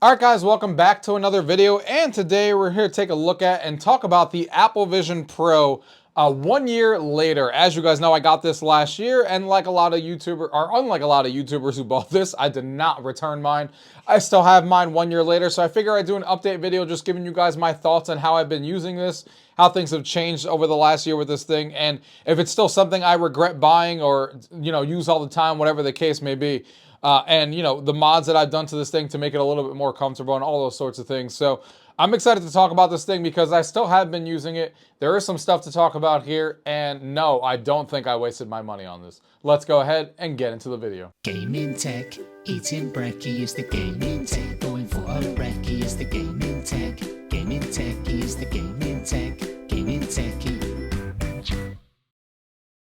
Alright guys, welcome back to another video, and today we're here to take a look at and talk about the Apple Vision Pro 1 year later. As you guys know, I got this last year, and like a lot of YouTubers, or unlike a lot of YouTubers who bought this, I did not return mine. I still have mine 1 year later, so I figure I'd do an update video just giving you guys my thoughts on how I've been using this, how things have changed over the last year with this thing, and if it's still something I regret buying or, use all the time, whatever the case may be. And the mods that I've done to this thing to make it a little bit more comfortable and all those sorts of things. So I'm excited to talk about this thing because I still have been using it. There is some stuff to talk about here, and no, I don't think I wasted my money on this. Let's go ahead and get into the video. Gaming tech, eating brekkie is the gaming tech. Going for a brekkie is the gaming tech. Gaming tech is the gaming tech. Gaming techie.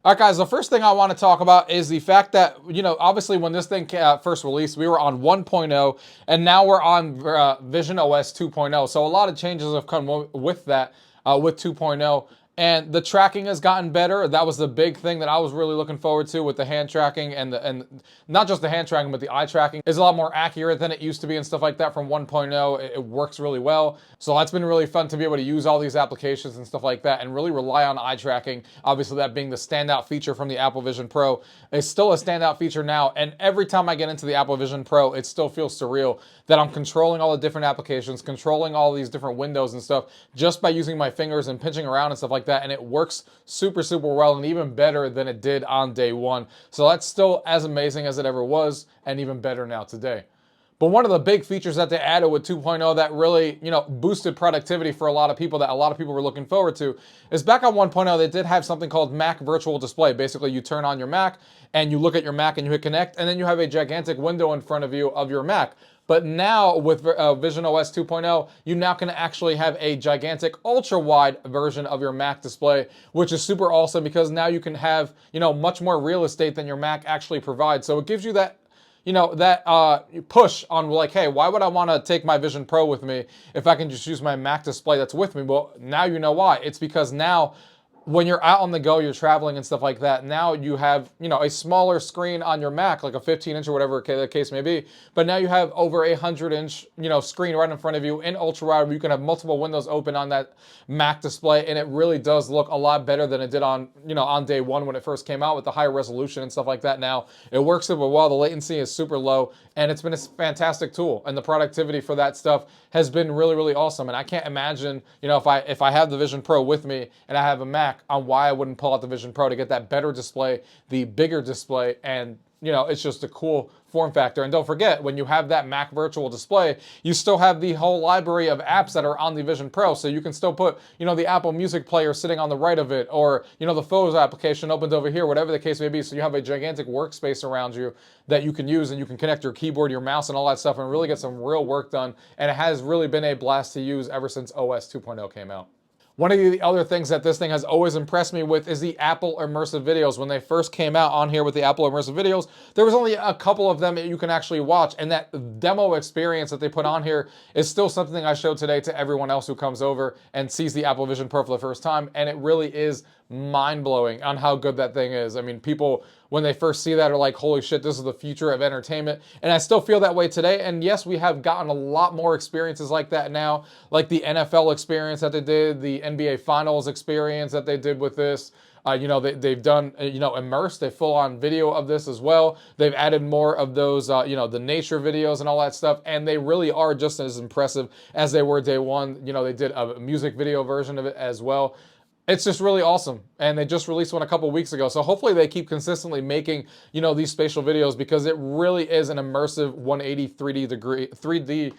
All right, guys, the first thing I want to talk about is the fact that, obviously when this thing first released, we were on 1.0, and now we're on VisionOS 2.0. So a lot of changes have come with that, with 2.0. And the tracking has gotten better. That was the big thing that I was really looking forward to with the hand tracking and not just the hand tracking, but the eye tracking is a lot more accurate than it used to be and stuff like that from 1.0. It works really well. So that's been really fun to be able to use all these applications and stuff like that and really rely on eye tracking. Obviously, that being the standout feature from the Apple Vision Pro. It's still a standout feature now. And every time I get into the Apple Vision Pro, it still feels surreal that I'm controlling all the different applications, controlling all these different windows and stuff just by using my fingers and pinching around and stuff like that. And it works super well and even better than it did on day one. So that's still as amazing as it ever was and even better now today. But one of the big features that they added with 2.0 that really, boosted productivity for a lot of people that a lot of people were looking forward to is back on 1.0, they did have something called Mac Virtual Display. Basically, you turn on your Mac and you look at your Mac and you hit connect, and then you have a gigantic window in front of you of your Mac. But now with VisionOS 2.0, you now can actually have a gigantic ultra-wide version of your Mac display, which is super awesome because now you can have, much more real estate than your Mac actually provides. So it gives you that push on like, hey, why would I want to take my Vision Pro with me if I can just use my Mac display that's with me? Well, now you know why. It's because now when you're out on the go, you're traveling and stuff like that, now you have, a smaller screen on your Mac, like a 15-inch or whatever the case may be, but now you have over a 100-inch, screen right in front of you in ultra-wide where you can have multiple windows open on that Mac display, and it really does look a lot better than it did on, on day one when it first came out with the higher resolution and stuff like that. Now, it works super well, the latency is super low, and it's been a fantastic tool, and the productivity for that stuff has been really awesome, and I can't imagine, if I have the Vision Pro with me and I have a Mac, on why I wouldn't pull out the Vision Pro to get that better display, the bigger display, and it's just a cool form factor. And don't forget, when you have that Mac Virtual Display, you still have the whole library of apps that are on the Vision Pro, so you can still put, the Apple Music player sitting on the right of it, or, the Photos application opened over here, whatever the case may be, so you have a gigantic workspace around you that you can use, and you can connect your keyboard, your mouse, and all that stuff, and really get some real work done, and it has really been a blast to use ever since OS 2.0 came out. One of the other things that this thing has always impressed me with is the Apple Immersive videos. When they first came out on here with the Apple Immersive videos, there was only a couple of them that you can actually watch, and that demo experience that they put on here is still something I showed today to everyone else who comes over and sees the Apple Vision Pro for the first time, and it really is mind-blowing on how good that thing is. I mean, people, when they first see that, are like, holy shit, this is the future of entertainment. And I still feel that way today. And yes, we have gotten a lot more experiences like that now, like the NFL experience that they did, the NBA Finals experience that they did with this. They've done, immersed, they full-on video of this as well. They've added more of those, the nature videos and all that stuff, and they really are just as impressive as they were day one. They did a music video version of it as well. It's just really awesome, and they just released one a couple weeks ago, so hopefully they keep consistently making, these spatial videos, because it really is an immersive 180 3D,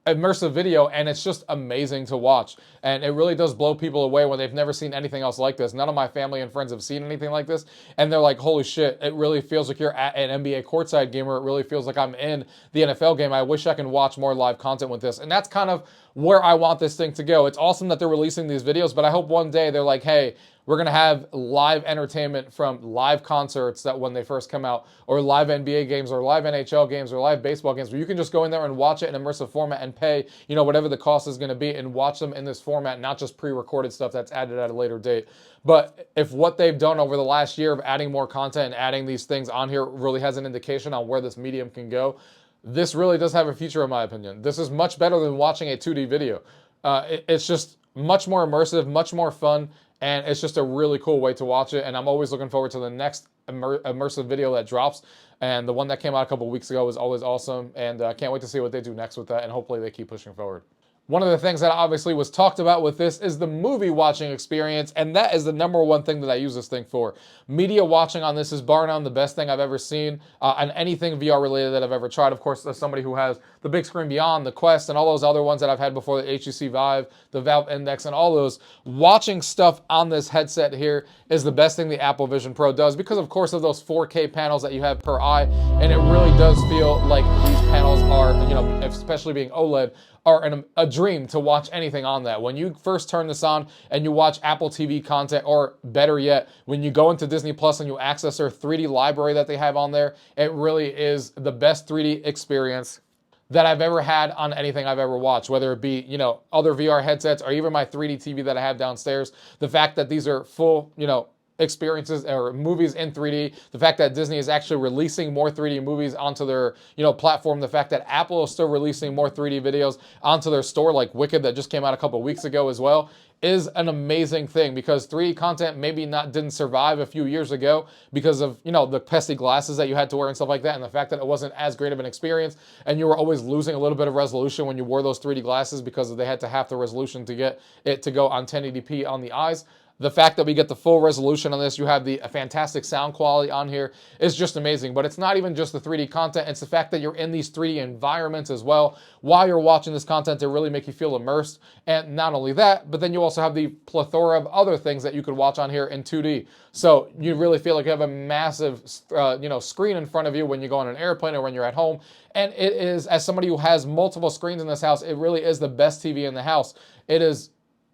immersive video, and it's just amazing to watch, and it really does blow people away when they've never seen anything else like this. None of my family and friends have seen anything like this, and they're like, holy shit, it really feels like you're at an NBA courtside game, or it really feels like I'm in the NFL game. I wish I can watch more live content with this, and that's kind of where I want this thing to go. It's awesome that they're releasing these videos, but I hope one day they're like, hey, we're going to have live entertainment from live concerts that when they first come out, or live NBA games, or live NHL games, or live baseball games, where you can just go in there and watch it in immersive format and pay, whatever the cost is going to be, and watch them in this format, not just pre-recorded stuff that's added at a later date. But if what they've done over the last year of adding more content and adding these things on here really has an indication on where this medium can go, this really does have a future in my opinion. This is much better than watching a 2D video. It's just much more immersive, much more fun, and it's just a really cool way to watch it. And I'm always looking forward to the next immersive video that drops. And the one that came out a couple weeks ago was always awesome, and I can't wait to see what they do next with that, and hopefully they keep pushing forward. One of the things that obviously was talked about with this is the movie watching experience, and that is the number one thing that I use this thing for. Media watching on this is bar none the best thing I've ever seen on anything VR related that I've ever tried. Of course, as somebody who has the big screen Beyond, the Quest, and all those other ones that I've had before, the HTC Vive, the Valve Index, and all those, watching stuff on this headset here is the best thing the Apple Vision Pro does because, of course, of those 4K panels that you have per eye, and it really does feel like these panels are, you know, especially being OLED, are a dream to watch anything on that. When you first turn this on and you watch Apple TV content, or better yet, when you go into Disney Plus and you access their 3D library that they have on there, it really is the best 3D experience that I've ever had on anything I've ever watched, whether it be, you know, other VR headsets or even my 3D TV that I have downstairs. The fact that these are full, you know, experiences or movies in 3D, the fact that Disney is actually releasing more 3D movies onto their, you know, platform, the fact that Apple is still releasing more 3D videos onto their store, like Wicked that just came out a couple weeks ago as well, is an amazing thing, because 3D content maybe didn't survive a few years ago because of, you know, the pesky glasses that you had to wear and stuff like that, and the fact that it wasn't as great of an experience, and you were always losing a little bit of resolution when you wore those 3D glasses because they had to half the resolution to get it to go on 1080p on the eyes. The fact that we get the full resolution on this, you have the fantastic sound quality on here, is just amazing. But it's not even just the 3D content, it's the fact that you're in these 3D environments as well while you're watching this content to really make you feel immersed. And not only that, but then you also have the plethora of other things that you could watch on here in 2D. So you really feel like you have a massive you know, screen in front of you when you go on an airplane or when you're at home. And it is, as somebody who has multiple screens in this house, it really is the best TV in the house.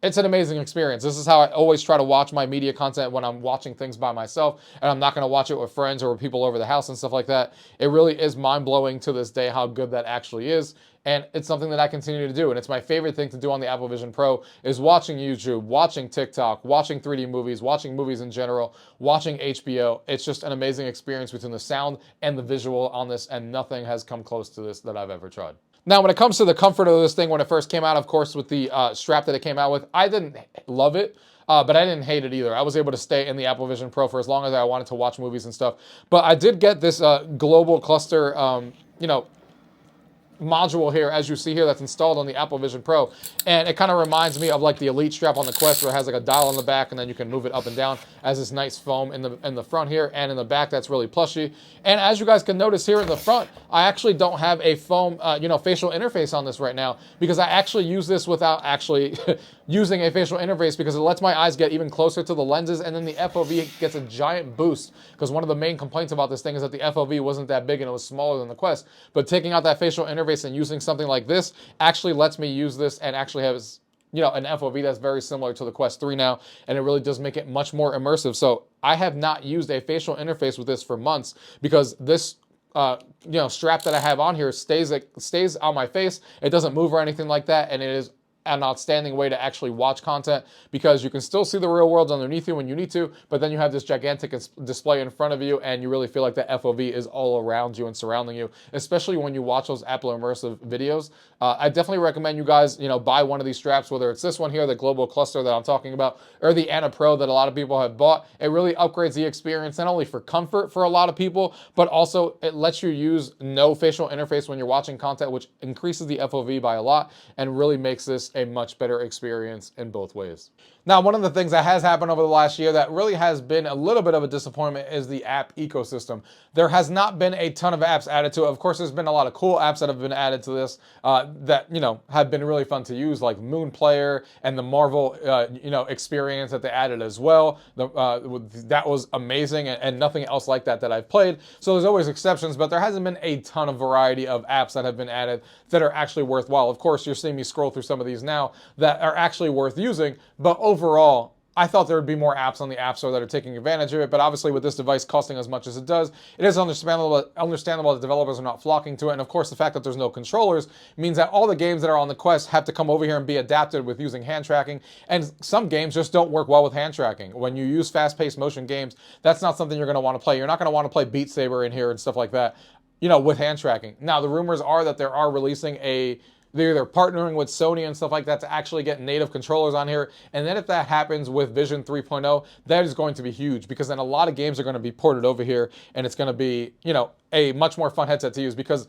It's an amazing experience. This is how I always try to watch my media content when I'm watching things by myself, and I'm not going to watch it with friends or with people over the house and stuff like that. It really is mind-blowing to this day how good that actually is, and it's something that I continue to do, and it's my favorite thing to do on the Apple Vision Pro is watching YouTube, watching TikTok, watching 3D movies, watching movies in general, watching HBO. It's just an amazing experience between the sound and the visual on this, and nothing has come close to this that I've ever tried. Now, when it comes to the comfort of this thing, when it first came out, of course, with the strap that it came out with, I didn't love it, but I didn't hate it either. I was able to stay in the Apple Vision Pro for as long as I wanted to watch movies and stuff. But I did get this global cluster, you know, module here, as you see here, that's installed on the Apple Vision Pro, and it kind of reminds me of like the Elite strap on the Quest, where it has like a dial on the back, and then you can move it up and down as this nice foam in the front here, and in the back that's really plushy. And as you guys can notice here in the front, I actually don't have a foam, you know, facial interface on this right now, because I actually use this without actually using a facial interface, because it lets my eyes get even closer to the lenses, and then the FOV gets a giant boost, because one of the main complaints about this thing is that the FOV wasn't that big and it was smaller than the Quest. But taking out that facial interface and using something like this actually lets me use this and actually has, you know, an FOV that's very similar to the Quest 3 now, and it really does make it much more immersive. So I have not used a facial interface with this for months, because this you know, strap that I have on here stays on my face. It doesn't move or anything like that, and it is an outstanding way to actually watch content, because you can still see the real world underneath you when you need to, but then you have this gigantic display in front of you, and you really feel like the FOV is all around you and surrounding you, especially when you watch those Apple immersive videos. I definitely recommend you guys, you know, buy one of these straps, whether it's this one here, the global cluster that I'm talking about, or the Anna Pro that a lot of people have bought. It really upgrades the experience, not only for comfort for a lot of people, but also it lets you use no facial interface when you're watching content, which increases the FOV by a lot and really makes this a much better experience in both ways. Now, one of the things that has happened over the last year that really has been a little bit of a disappointment is the app ecosystem. There has not been a ton of apps added to it. Of course, there's been a lot of cool apps that have been added to this that, you know, have been really fun to use, like Moon Player and the Marvel, you know, experience that they added as well. That was amazing, and nothing else like that I've played. So there's always exceptions, but there hasn't been a ton of variety of apps that have been added that are actually worthwhile. Of course, you're seeing me scroll through some of these now that are actually worth using, but overall, I thought there would be more apps on the App Store that are taking advantage of it, but obviously with this device costing as much as it does, it is understandable that developers are not flocking to it. And of course, the fact that there's no controllers means that all the games that are on the Quest have to come over here and be adapted with using hand tracking, and some games just don't work well with hand tracking. When you use fast-paced motion games, that's not something you're going to want to play. You're not going to want to play Beat Saber in here and stuff like that. with hand tracking. Now, the rumors are that they're releasing they're either partnering with Sony and stuff like that to actually get native controllers on here. And then if that happens with Vision 3.0, that is going to be huge, because then a lot of games are going to be ported over here, and it's going to be, a much more fun headset to use, because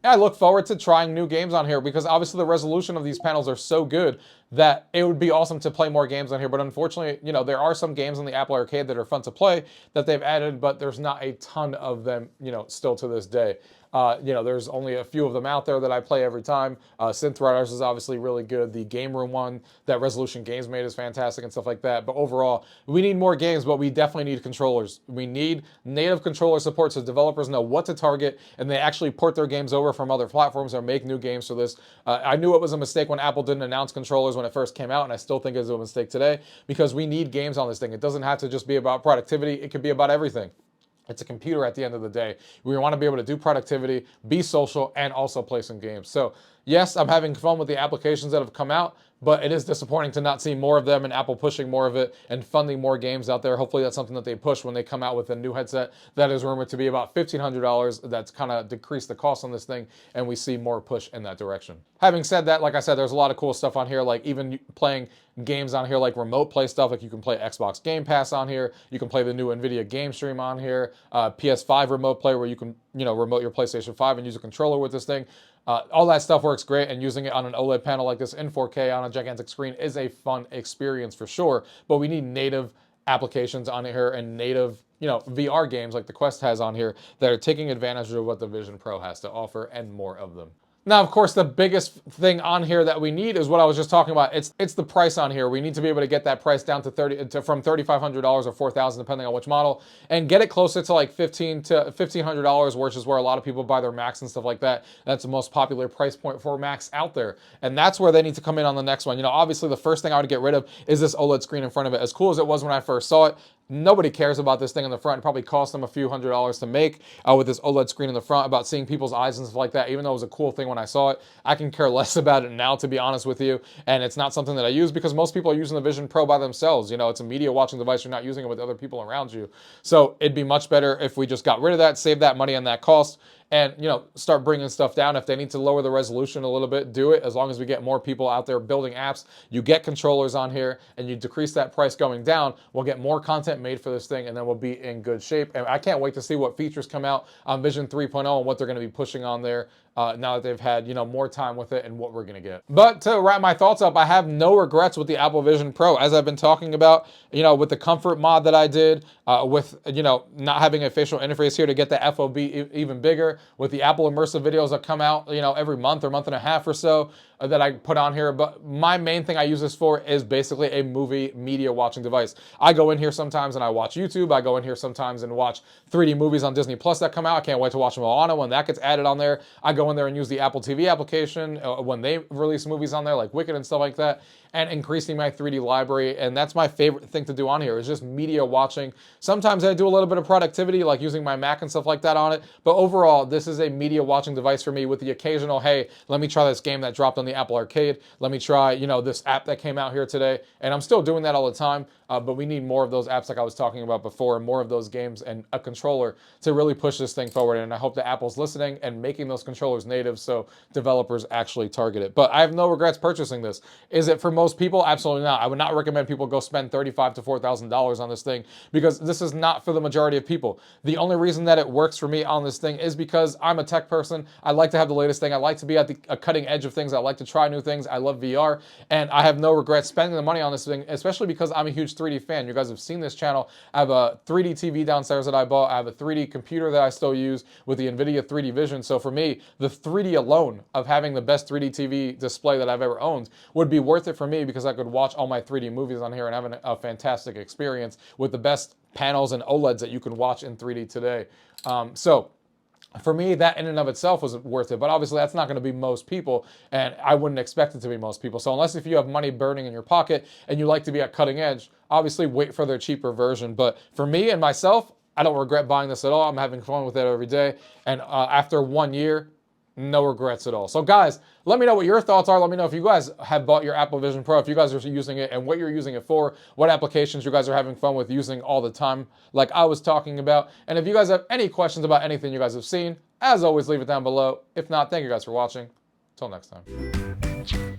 I look forward to trying new games on here, because obviously the resolution of these panels are so good that it would be awesome to play more games on here. But unfortunately, there are some games on the Apple Arcade that are fun to play that they've added, but there's not a ton of them, still to this day. There's only a few of them out there that I play every time. Synth Riders is obviously really good. The Game Room one that Resolution Games made is fantastic and stuff like that. But overall, we need more games, but we definitely need controllers. We need native controller support so developers know what to target and they actually port their games over from other platforms or make new games for this. I knew it was a mistake when Apple didn't announce controllers when it first came out, and I still think it's a mistake today, because we need games on this thing. It doesn't have to just be about productivity. It could be about everything. It's a computer at the end of the day. We want to be able to do productivity, be social, and also play some games. So yes, I'm having fun with the applications that have come out, but it is disappointing to not see more of them and Apple pushing more of it and funding more games out there. Hopefully that's something that they push when they come out with a new headset that is rumored to be about $1,500. That's kind of decreased the cost on this thing, and we see more push in that direction. Having said that, like I said, there's a lot of cool stuff on here, like even playing games on here, like remote play stuff. Like you can play Xbox Game Pass on here. You can play the new NVIDIA Game Stream on here. PS5 remote play, where you can, remote your PlayStation 5 and use a controller with this thing. All that stuff works great, and using it on an OLED panel like this in 4K on a gigantic screen is a fun experience for sure. But we need native applications on here and native, VR games like the Quest has on here that are taking advantage of what the Vision Pro has to offer, and more of them. Now, of course, the biggest thing on here that we need is what I was just talking about. It's the price on here. We need to be able to get that price down to from $3,500 or $4,000, depending on which model, and get it closer to like $1,500 to $1,500, which is where a lot of people buy their Macs and stuff like that. That's the most popular price point for Macs out there, and that's where they need to come in on the next one. Obviously, the first thing I would get rid of is this OLED screen in front of it. As cool as it was when I first saw it, nobody cares about this thing in the front. It probably cost them a few $100s to make with this OLED screen in the front, about seeing people's eyes and stuff like that. Even though it was a cool thing when I saw it, I can care less about it now, to be honest with you. And it's not something that I use, because most people are using the Vision Pro by themselves. It's a media watching device. You're not using it with other people around you. So it'd be much better if we just got rid of that, save that money and that cost, and start bringing stuff down. If they need to lower the resolution a little bit, do it. As long as we get more people out there building apps, you get controllers on here, and you decrease that price going down, we'll get more content made for this thing, and then we'll be in good shape. And I can't wait to see what features come out on Vision 3.0 and what they're going to be pushing on there now that they've had more time with it, and what we're going to get. But to wrap my thoughts up, I have no regrets with the Apple Vision Pro. As I've been talking about, with the comfort mod that I did, with not having a facial interface here to get the FOV even bigger, with the Apple Immersive videos that come out every month or month and a half or so that I put on here. But my main thing I use this for is basically a movie media watching device. I go in here sometimes and I watch YouTube. I go in here sometimes and watch 3D movies on Disney Plus that come out. I can't wait to watch Moana when that gets added on there. I go in there and use the Apple TV application when they release movies on there, like Wicked and stuff like that, and increasing my 3D library. And that's my favorite thing to do on here, is just media watching. Sometimes I do a little bit of productivity, like using my Mac and stuff like that on it. But overall, this is a media watching device for me, with the occasional, hey, let me try this game that dropped on the Apple Arcade. Let me try, this app that came out here today. And I'm still doing that all the time. But we need more of those apps like I was talking about before, and more of those games and a controller to really push this thing forward. And I hope that Apple's listening and making those controllers native so developers actually target it. But I have no regrets purchasing this. Is it for most people? Absolutely not. I would not recommend people go spend $35,000 to $4,000 on this thing, because this is not for the majority of people. The only reason that it works for me on this thing is because I'm a tech person. I like to have the latest thing. I like to be at the cutting edge of things. I like to try new things. I love VR, and I have no regrets spending the money on this thing, especially because I'm a huge 3D fan. You guys have seen this channel. I have a 3D TV downstairs that I bought. I have a 3D computer that I still use with the NVIDIA 3D Vision. So for me, the 3D alone of having the best 3D TV display that I've ever owned would be worth it for me, because I could watch all my 3D movies on here and have a fantastic experience with the best panels and OLEDs that you can watch in 3D today. So for me, that in and of itself was worth it. But obviously, that's not going to be most people, and I wouldn't expect it to be most people. So unless if you have money burning in your pocket and you like to be at cutting edge, obviously wait for their cheaper version. But for me and myself, I don't regret buying this at all. I'm having fun with it every day. And after 1 year, No regrets at all. So guys, let me know what your thoughts are. Let me know if you guys have bought your Apple Vision Pro, if you guys are using it and what you're using it for, what applications you guys are having fun with using all the time like I was talking about. And if you guys have any questions about anything you guys have seen, as always, leave it down below. If not, thank you guys for watching. Till next time.